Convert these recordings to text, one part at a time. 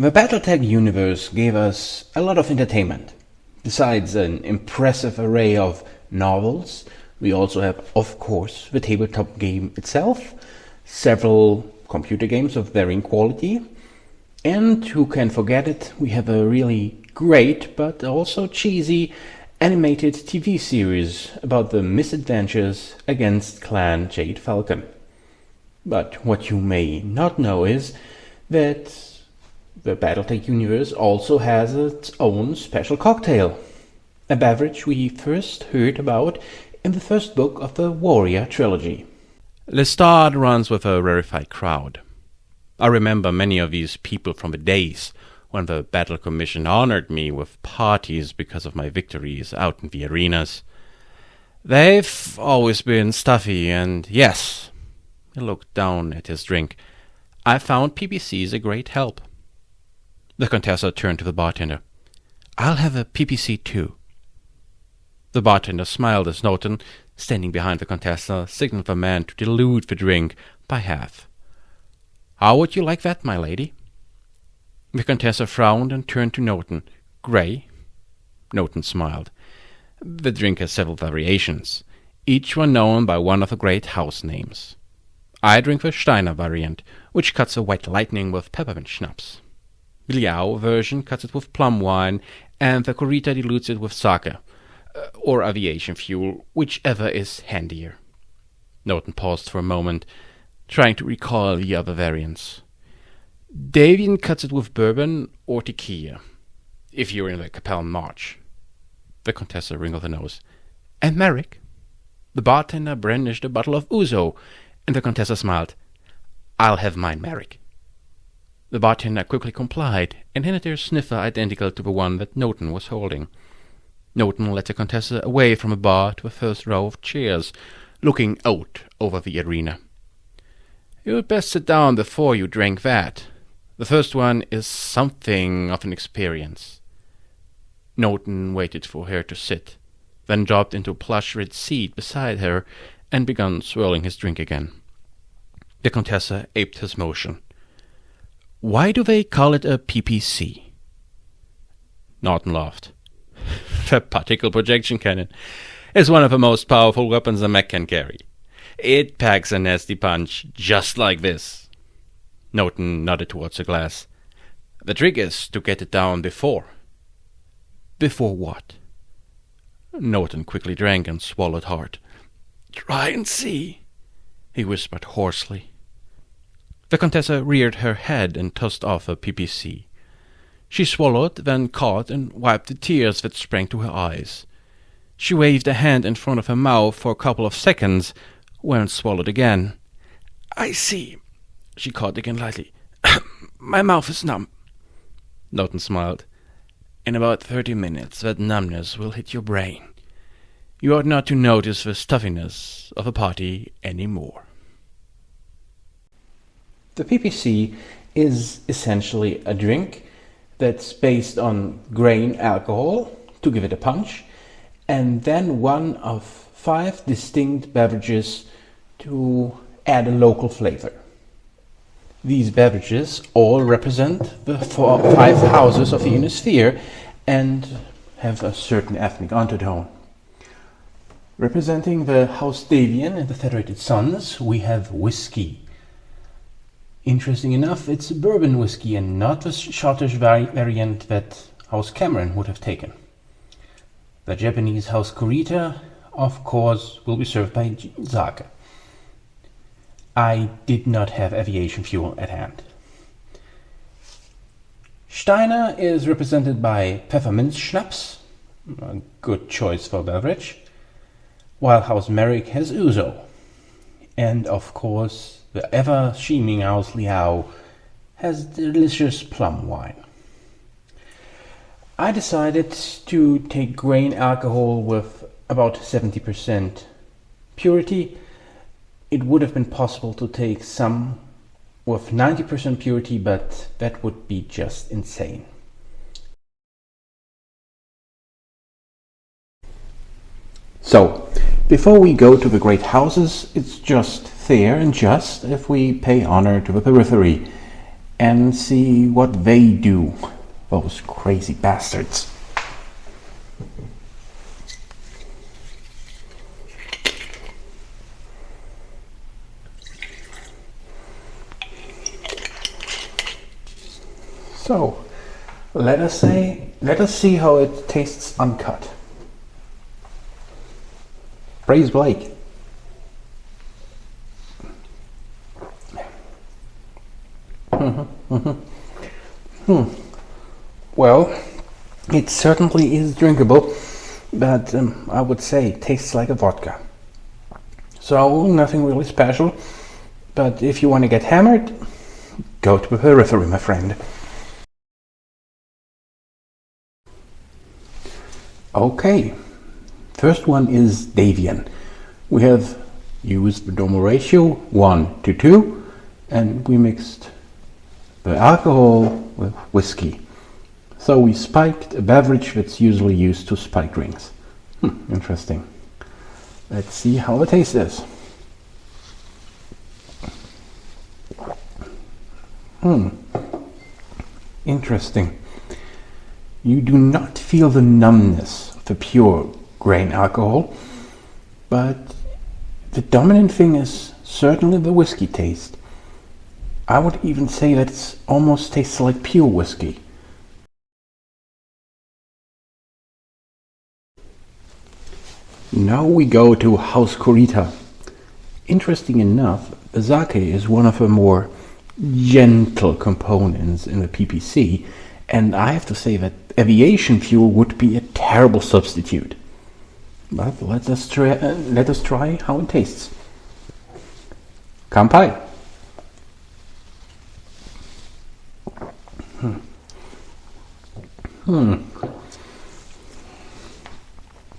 The BattleTech universe gave us a lot of entertainment. Besides an impressive array of novels, we also have, of course, the tabletop game itself, several computer games of varying quality, and who can forget it, we have a really great but also cheesy animated TV series about the misadventures against Clan Jade Falcon. But what you may not know is that the BattleTech universe also has its own special cocktail, a beverage we first heard about in the first book of the Warrior trilogy. Lestat runs with a rarefied crowd. I remember many of these people from the days when the Battle Commission honored me with parties because of my victories out in the arenas. They've always been stuffy, and yes, he looked down at his drink, I found PPCs a great help. The Contessa turned to the bartender. "I'll have a PPC too." The bartender smiled as Norton, standing behind the Contessa, signaled the man to dilute the drink by half. "How would you like that, my lady?" The Contessa frowned and turned to Norton. "Grey?" Norton smiled. The drink has several variations, each one known by one of the great house names. I drink the Steiner variant, which cuts a white lightning with peppermint schnapps. The Liao version cuts it with plum wine, and the Kurita dilutes it with sake, or aviation fuel, whichever is handier. Norton paused for a moment, trying to recall the other variants. Davian cuts it with bourbon or tequila, if you're in the Capelle March. The Contessa wrinkled her nose. "And Merrick?" The bartender brandished a bottle of ouzo, and the Contessa smiled. "I'll have mine, Merrick." The bartender quickly complied, and handed her a snifter identical to the one that Norton was holding. Norton led the Contessa away from the bar to the first row of chairs, looking out over the arena. "You'd best sit down before you drink that. The first one is something of an experience." Norton waited for her to sit, then dropped into a plush-red seat beside her and began swirling his drink again. The Contessa aped his motion. "Why do they call it a PPC?" Norton laughed. "The particle projection cannon is one of the most powerful weapons a mech can carry. It packs a nasty punch just like this." Norton nodded towards the glass. "The trick is to get it down before." "Before what?" Norton quickly drank and swallowed hard. "Try and see," he whispered hoarsely. The Contessa reared her head and tossed off her PPC. She swallowed, then caught and wiped the tears that sprang to her eyes. She waved a hand in front of her mouth for a couple of seconds, then swallowed again. "I see," she caught again lightly. "My mouth is numb." Norton smiled. "In about 30 minutes that numbness will hit your brain. You ought not to notice the stuffiness of a party any more." The PPC is essentially a drink that's based on grain alcohol to give it a punch, and then one of 5 distinct beverages to add a local flavor. These beverages all represent the 5 houses of the inner sphere and have a certain ethnic undertone. Representing the House Davian and the Federated Sons, we have whiskey. Interesting enough, it's bourbon whiskey and not the Scottish variant that House Cameron would have taken. The Japanese House Kurita, of course, will be served by sake. I did not have aviation fuel at hand. Steiner is represented by peppermint schnapps, a good choice for a beverage, while House Merrick has ouzo. And of course, the ever-scheming House Liao has delicious plum wine. I decided to take grain alcohol with about 70% purity. It would have been possible to take some with 90% purity, but that would be just insane. So, before we go to the great houses, it's just fair and just if we pay honor to the periphery and see what they do, those crazy bastards. So, let us see how it tastes uncut. Praise Blake. Well, it certainly is drinkable, but I would say it tastes like a vodka. So, nothing really special, but if you want to get hammered, go to the periphery, my friend. Okay, first one is Davian. We have used the normal ratio 1:2, and we mixed the alcohol with whiskey. So we spiked a beverage that's usually used to spike drinks. Interesting. Let's see how the taste is. Interesting. You do not feel the numbness of the pure grain alcohol, but the dominant thing is certainly the whiskey taste. I would even say that it almost tastes like pure whiskey. Now we go to House Kurita. Interesting enough, the sake is one of the more gentle components in the PPC, and I have to say that aviation fuel would be a terrible substitute. But let us try how it tastes. Kanpai.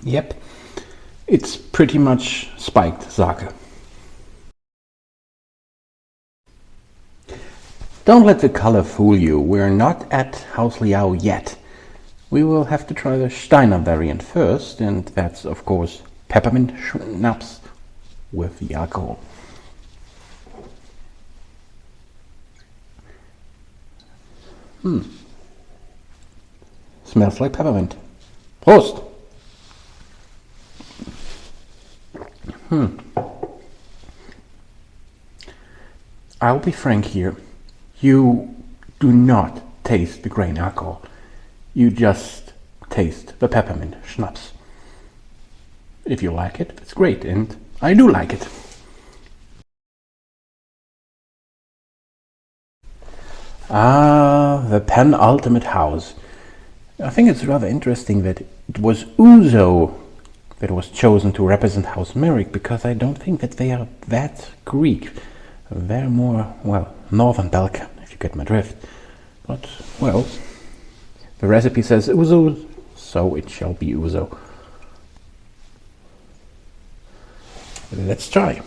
Yep, it's pretty much spiked sake. Don't let the color fool you, we're not at House Liao yet. We will have to try the Steiner variant first, and that's of course peppermint schnapps with the alcohol. Smells like peppermint. Prost! I'll be frank here. You do not taste the grain alcohol. You just taste the peppermint schnapps. If you like it, it's great, and I do like it. The penultimate house. I think it's rather interesting that it was Uzo that was chosen to represent House Merrick, because I don't think that they are that Greek. They're more, well, Northern Balkan, if you get my drift. But, well, the recipe says Uzo, so it shall be Uzo. Let's try.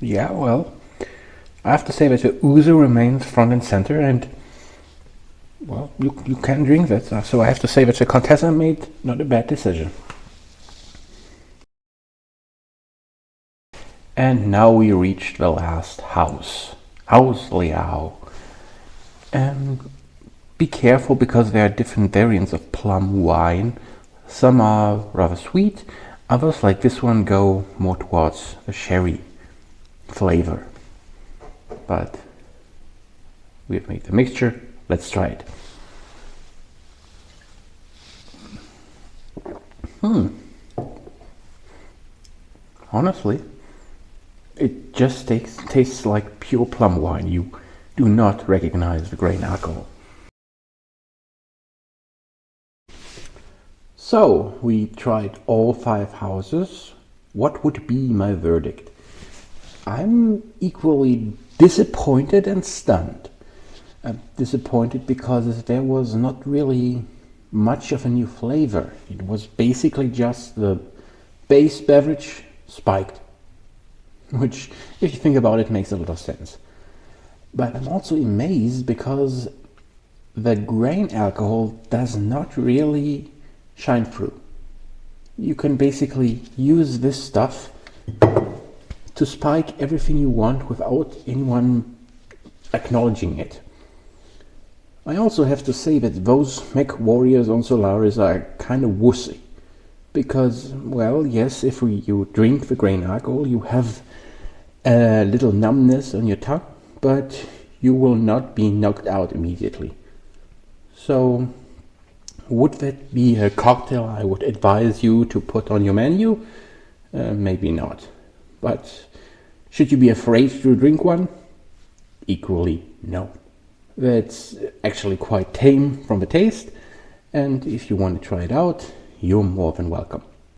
Yeah, well, I have to say that the Uzo remains front and center, and well, you can drink that, so I have to say that the contestant made not a bad decision. And now we reached the last house, House Liao. And be careful, because there are different variants of plum wine. Some are rather sweet, others like this one go more towards the sherry flavor. But we have made the mixture, let's try it. Honestly, it just tastes like pure plum wine. You do not recognize the grain alcohol. So, we tried all 5 houses. What would be my verdict? I'm equally disappointed and stunned. I'm disappointed because there was not really much of a new flavor. It was basically just the base beverage spiked, which, if you think about it, makes a lot of sense. But I'm also amazed because the grain alcohol does not really shine through. You can basically use this stuff to spike everything you want without anyone acknowledging it. I also have to say that those MechWarriors on Solaris are kind of wussy. Because, well, yes, if you drink the grain alcohol, you have a little numbness on your tongue, but you will not be knocked out immediately. So, would that be a cocktail I would advise you to put on your menu? Maybe not. But should you be afraid to drink one? Equally no. That's actually quite tame from the taste, and if you want to try it out, you're more than welcome.